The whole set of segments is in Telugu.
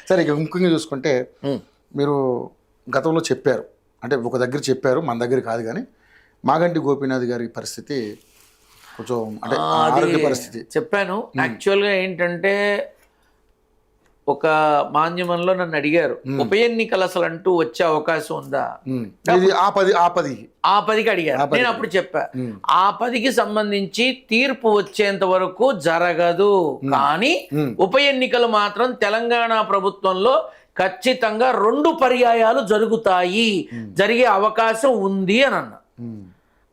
సరే ఇక ముఖ్యంగా చూసుకుంటే మీరు గతంలో చెప్పారు, అంటే ఒక దగ్గర చెప్పారు, మన దగ్గర కాదు కానీ మాగంటి గోపీనాథ్ గారి పరిస్థితి కొంచెం అంటే ఆరోగ్య పరిస్థితి చెప్పాను. యాక్చువల్గా ఏంటంటే ఒక మాధ్యమంలో నన్ను అడిగారు ఉప ఎన్నికలు అసలు అంటూ వచ్చే అవకాశం ఉందా, ఆ 10కి అడిగారు. నేను అప్పుడు చెప్పా ఆ 10కి సంబంధించి తీర్పు వచ్చేంత వరకు జరగదు, కానీ ఉప ఎన్నికలు మాత్రం తెలంగాణ ప్రభుత్వంలో ఖచ్చితంగా 2 పర్యాయాలు జరుగుతాయి, జరిగే అవకాశం ఉంది అని అన్నా.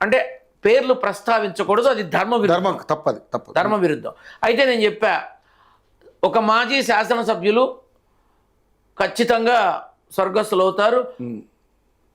అంటే పేర్లు ప్రస్తావించకూడదు, అది ధర్మ విరుద్ధం. అయితే నేను చెప్పా ఒక మాజీ శాసనసభ్యులు ఖచ్చితంగా స్వర్గస్థులు అవుతారు.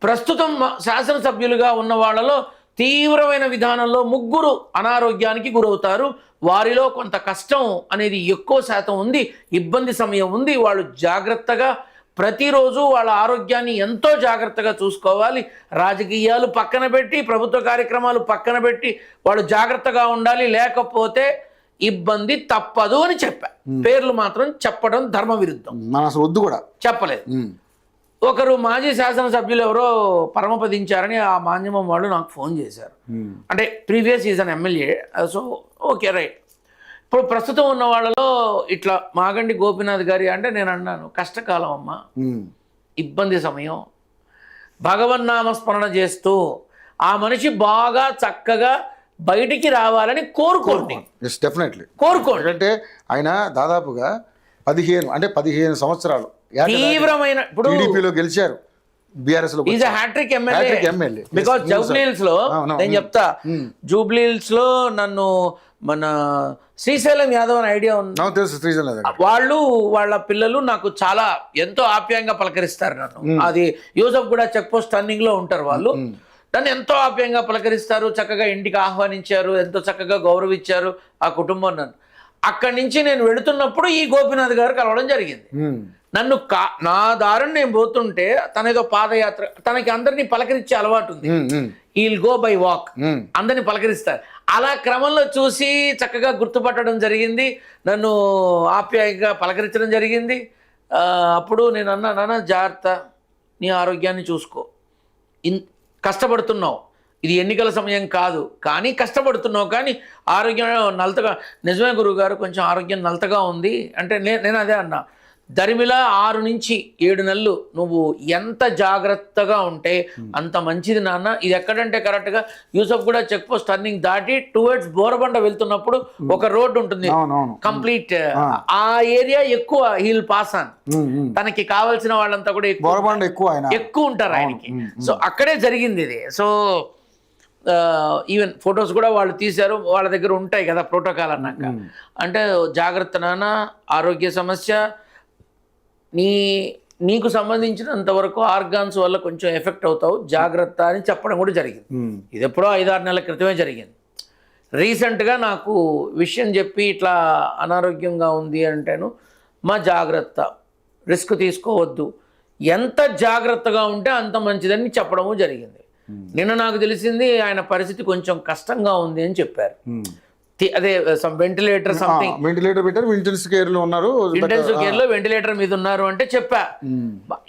ప్రస్తుతం శాసనసభ్యులుగా ఉన్న వాళ్ళలో తీవ్రమైన విధానంలో 3 అనారోగ్యానికి గురవుతారు. వారిలో కొంత కష్టం అనేది ఎక్కువ శాతం ఉంది, ఇబ్బంది సమయం ఉంది. వాళ్ళు జాగ్రత్తగా ప్రతిరోజు వాళ్ళ ఆరోగ్యాన్ని ఎంతో జాగ్రత్తగా చూసుకోవాలి. రాజకీయాలు పక్కన పెట్టి, ప్రభుత్వ కార్యక్రమాలు పక్కన పెట్టి వాళ్ళు జాగ్రత్తగా ఉండాలి, లేకపోతే ఇబ్బంది తప్పదు అని చెప్పా. పేర్లు మాత్రం చెప్పడం ధర్మ విరుద్ధం, వద్దు కూడా చెప్పలేదు. ఒకరు మాజీ శాసనసభ్యులు ఎవరో పరమపదించారని ఆ మాధ్యమం వాళ్ళు నాకు ఫోన్ చేశారు. అంటే previous is an MLA, so okay right. ఇప్పుడు ప్రస్తుతం ఉన్న వాళ్ళలో ఇట్లా మాగంటి గోపీనాథ్ గారి అంటే నేను అన్నాను కష్టకాలం అమ్మ, ఇబ్బంది సమయం, భగవన్నామస్మరణ చేస్తూ ఆ మనిషి బాగా చక్కగా బయటికి రావాలని కోరుకోండి. కోరుకోండి. అంటే ఆయన దాదాపుగా 15 సంవత్సరాలు తీవ్రమైన ఇప్పుడు టీడీపీలో గెలిచారు, బీఆర్ఎస్ లో is hat trick MLA. Because Jubilee Hills లో నేను చెప్తా, జూబ్లీహిల్స్ లో నన్ను మన శ్రీశైలం యాదవ్ అని ఐడియా ఉంది, వాళ్ళు వాళ్ళ పిల్లలు నాకు చాలా ఎంతో ఆప్యాయంగా పలకరిస్తారు నన్ను. అది యూసఫ్ కూడా చెక్ పోస్ట్ టర్నింగ్ లో ఉంటారు వాళ్ళు. నన్ను ఎంతో ఆప్యాయంగా పలకరిస్తారు, చక్కగా ఇంటికి ఆహ్వానించారు, ఎంతో చక్కగా గౌరవించారు ఆ కుటుంబం నన్ను. అక్కడి నుంచి నేను వెళుతున్నప్పుడు ఈ గోపీనాథ్ గారు కలవడం జరిగింది. నన్ను నా దారిని నేను పోతుంటే తనేదో పాదయాత్ర, తనకి అందరినీ పలకరించే అలవాటు ఉంది. ఈల్ గో బై వాక్, అందరినీ పలకరిస్తారు. అలా క్రమంలో చూసి చక్కగా గుర్తుపట్టడం జరిగింది, నన్ను ఆప్యాయంగా పలకరించడం జరిగింది. అప్పుడు నేను అన్నా, నాన్న జాగ్రత్త, నీ ఆరోగ్యాన్ని చూసుకో, కష్టపడుతున్నావు, ఇది ఎన్నికల సమయం కాదు కానీ కష్టపడుతున్నావు, కానీ ఆరోగ్యం నలతగా, నిజమే గురువు గారు కొంచెం ఆరోగ్యం నలతగా ఉంది అంటే నేను అదే అన్నా, దరిమిల 6 నుంచి 7 నెలలు నువ్వు ఎంత జాగ్రత్తగా ఉంటే అంత మంచిది నాన్న. ఇది ఎక్కడంటే కరెక్ట్గా యూసఫ్ కూడా చెక్ పోస్ట్ టర్నింగ్ దాటి టువర్డ్స్ బోరబండ వెళ్తున్నప్పుడు ఒక రోడ్డు ఉంటుంది కంప్లీట్, ఆ ఏరియా ఎక్కువ హీల్ పాస్ ఆన్, తనకి కావాల్సిన వాళ్ళంతా కూడా ఎక్కువ ఉంటారు ఆయనకి. సో అక్కడే జరిగింది ఇది. సో ఈవెన్ ఫొటోస్ కూడా వాళ్ళు తీశారు, వాళ్ళ దగ్గర ఉంటాయి కదా ప్రోటోకాల్ అన్నాక. అంటే జాగ్రత్త నాన్న, ఆరోగ్య సమస్య, నీకు సంబంధించినంత వరకు ఆర్గాన్స్ వల్ల కొంచెం ఎఫెక్ట్ అవుతావు, జాగ్రత్త అని చెప్పడం కూడా జరిగింది. ఇది ఎప్పుడో 5-6 నెలల క్రితమే జరిగింది. రీసెంట్గా నాకు విషయం చెప్పి ఇట్లా అనారోగ్యంగా ఉంది అంటేను మా జాగ్రత్త, రిస్క్ తీసుకోవద్దు, ఎంత జాగ్రత్తగా ఉంటే అంత మంచిదని చెప్పడము జరిగింది. నిన్న నాకు తెలిసింది ఆయన పరిస్థితి కొంచెం కష్టంగా ఉంది అని చెప్పారు. అదే వెంటిలేటర్ సంథింగ్, ఇంటెన్సివ్ కేర్ లో ఉన్నారు, వెంటిలేటర్ మీద ఉన్నారు అంటే చెప్పా.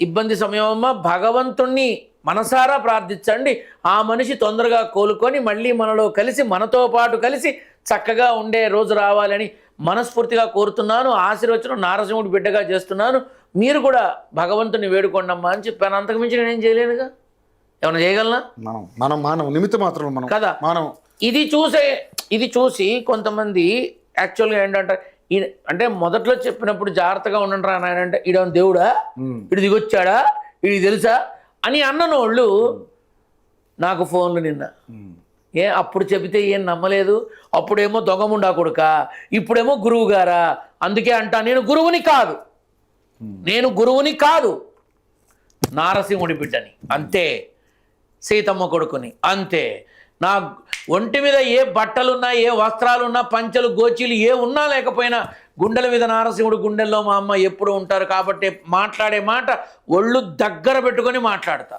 ఇబ్బంది సమయం అమ్మా, భగవంతుణ్ణి మనసారా ప్రార్థించండి, ఆ మనిషి తొందరగా కోలుకొని మళ్ళీ మనలో కలిసి, మనతో పాటు కలిసి చక్కగా ఉండే రోజు రావాలని మనస్ఫూర్తిగా కోరుతున్నాను. ఆశీర్వచనం నారసింహుడి బిడ్డగా చేస్తున్నాను, మీరు కూడా భగవంతుని వేడుకోండమ్మా అని చెప్పాను. అంతకుమించి నేనేం చేయలేనుగా, ఏమైనా చేయగలనా? మనం నిమిత్త మాత్రం కదా. ఇది చూసి కొంతమంది యాక్చువల్గా ఏంటంటే, అంటే మొదట్లో చెప్పినప్పుడు జాగ్రత్తగా ఉండండి రా నాయన అంటే, ఈడేమో దేవుడా, ఇటు దిగొచ్చాడా, ఇది తెలుసా అని అన్ననోళ్ళు నాకు ఫోన్లు నిన్న. అప్పుడు చెబితే ఏం నమ్మలేదు, అప్పుడేమో దొంగముండా కొడుక, ఇప్పుడేమో గురువు గారా, అందుకే అంటా నేను గురువుని కాదు, నారసింహుడి బిడ్డని అంతే, సీతమ్మ కొడుకుని అంతే. నా ఒంటి మీద ఏ బట్టలున్నా, ఏ వస్త్రాలున్నా, పంచలు గోచీలు ఏ ఉన్నా లేకపోయినా గుండెల మీద నారసింహుడు, గుండెల్లో మా అమ్మ ఎప్పుడు ఉంటారు. కాబట్టి మాట్లాడే మాట ఒళ్ళు దగ్గర పెట్టుకొని మాట్లాడతా.